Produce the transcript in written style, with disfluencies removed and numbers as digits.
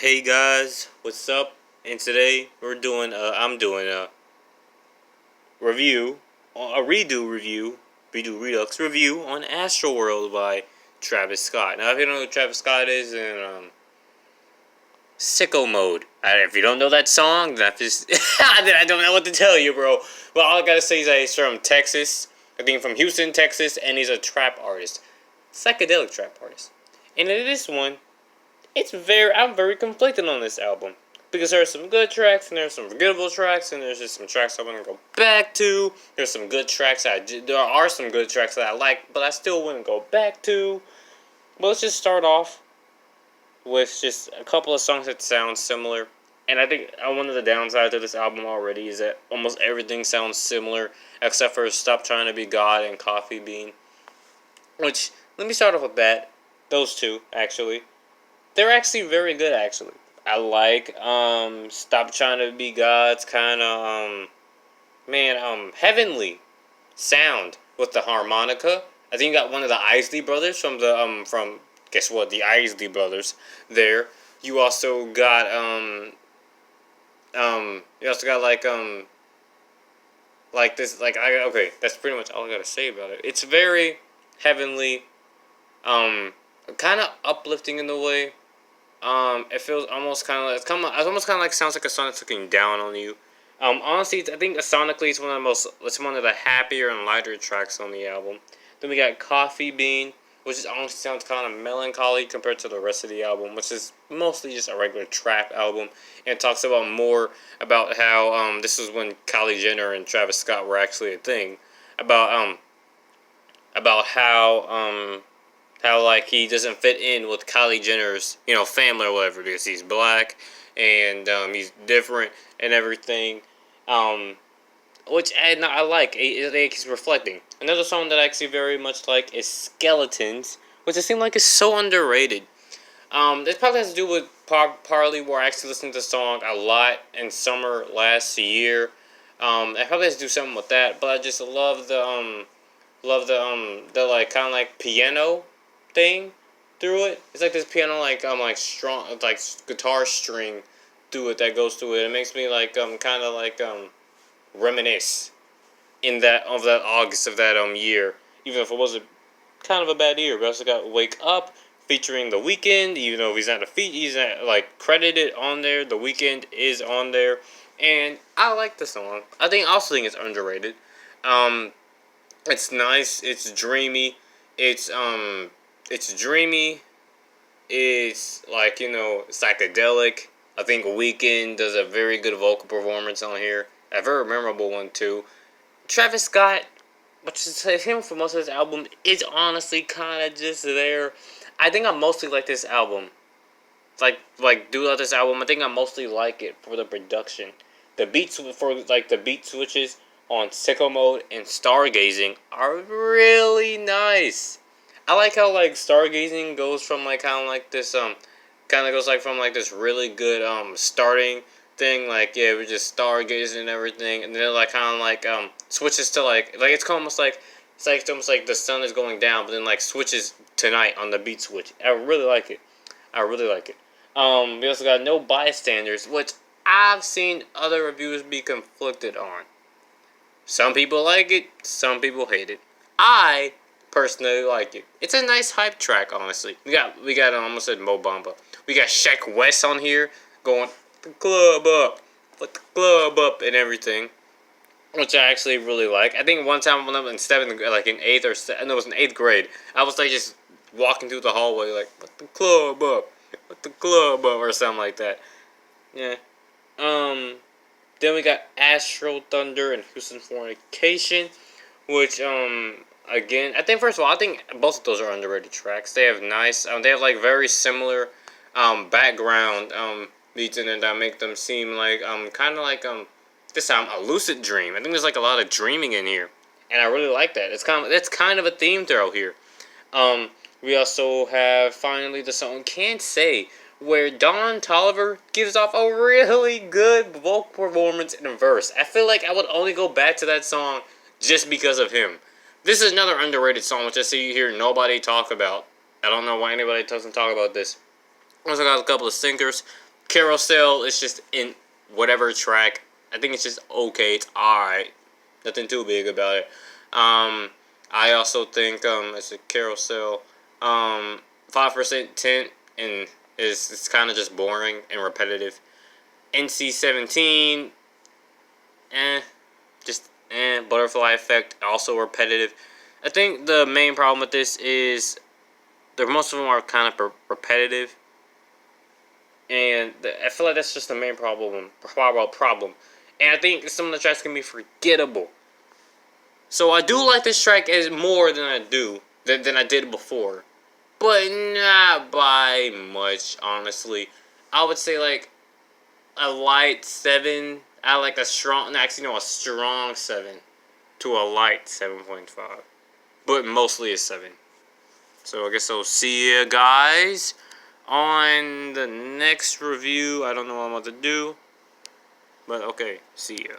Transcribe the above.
Hey guys, what's up? And today I'm doing a review, a redo Redux review on ASTROWORLD by Travis Scott. Now, if you don't know who Travis Scott is, then sicko mode. If you don't know that song, then I don't know what to tell you, bro. Well, all I gotta say is that he's from Texas. I think from Houston, Texas, and he's a trap artist, psychedelic trap artist. And in this one, I'm very conflicted on this album because there are some good tracks and there's some forgettable tracks and there's just some tracks I want to go back to. There's some good tracks there are some good tracks that I like, but I still wouldn't go back to. But let's just start off with just a couple of songs that sound similar. And I think one of the downsides of this album already is that almost everything sounds similar except for Stop Trying to Be God and Coffee Bean. Which, let me start off with that. Those two, actually. They're actually very good, actually. I like Stop Trying to Be God's kind of heavenly sound with the harmonica. I think you got one of the Isley brothers from guess what, the Isley brothers there. You also got okay, that's pretty much all I gotta say about it. It's very heavenly, kind of uplifting in a way. It feels almost kind of like sounds like a song that's looking down on you. Honestly, I think sonically it's one of the happier and lighter tracks on the album. Then we got Coffee Bean, which honestly sounds kind of melancholy compared to the rest of the album, which is mostly just a regular trap album, and talks about more about how this is when Kylie Jenner and Travis Scott were actually a thing, about how like he doesn't fit in with Kylie Jenner's family or whatever because he's black and he's different and everything, which I like. He's reflecting. Another song that I actually very much like is Skeletons, which I seem like is so underrated. This probably has to do with partly where I actually listened to the song a lot in summer last year. It probably has to do something with that, but I just love the like kind of like piano thing through it. It's like this piano like strong like guitar string through it that goes through it. It makes me like kind of like reminisce of that August of that year, even if it was kind of a bad year. We also got Wake Up featuring The Weeknd, even though he's not like credited on there. The Weeknd is on there, and I like the song. I also think it's underrated. It's nice. It's dreamy. It's dreamy. It's like psychedelic. I think Weeknd does a very good vocal performance on here. A very memorable one too. Travis Scott, which is him for most of his album, is honestly kind of just there. I think I mostly like this album. Do like this album. I think I mostly like it for the production. The beat switches on Sicko Mode and Stargazing are really nice. I like how Stargazing goes from this really good starting thing, we're just stargazing and everything, and then switches to it's almost like the sun is going down, but then switches to night on the beat switch. I really like it. We also got No Bystanders, which I've seen other reviewers be conflicted on. Some people like it, some people hate it. I personally like it. It's a nice hype track, honestly. We got I almost said Mo Bamba. We got Sheck West on here going the club up, put the club up and everything, which I actually really like. I think one time when I was in eighth grade, I was just walking through the hallway put the club up, or something like that. Yeah. Then we got ASTROTHUNDER and HOUSTONFORNICATIon, which again, I think I think both of those are underrated tracks. They have nice they have very similar background beats in it that make them seem kind of this time a lucid dream. I think there's a lot of dreaming in here, and I really like that. It's kind of a theme throw here. We also have finally the song Can't Say, where Don Toliver gives off a really good vocal performance in a verse. I feel like I would only go back to that song just because of him. This is another underrated song which I see here nobody talk about. I don't know why anybody doesn't talk about this. Also got a couple of sinkers. Carousel is just in whatever track. I think it's just okay. It's alright. Nothing too big about it. I also think it's a Carousel. 5% tint and it's kind of just boring and repetitive. NC-17, butterfly effect, also repetitive. I think the main problem with this is most of them are kind of repetitive, and I feel like that's just the main problem. And I think some of the tracks can be forgettable. So I do like this track as more than I did before, but not by much, honestly. I would say like a light 7. I like a strong, a strong 7 to a light 7.5, but mostly a 7. So I guess I'll see you guys on the next review. I don't know what I'm about to do, but okay, see ya.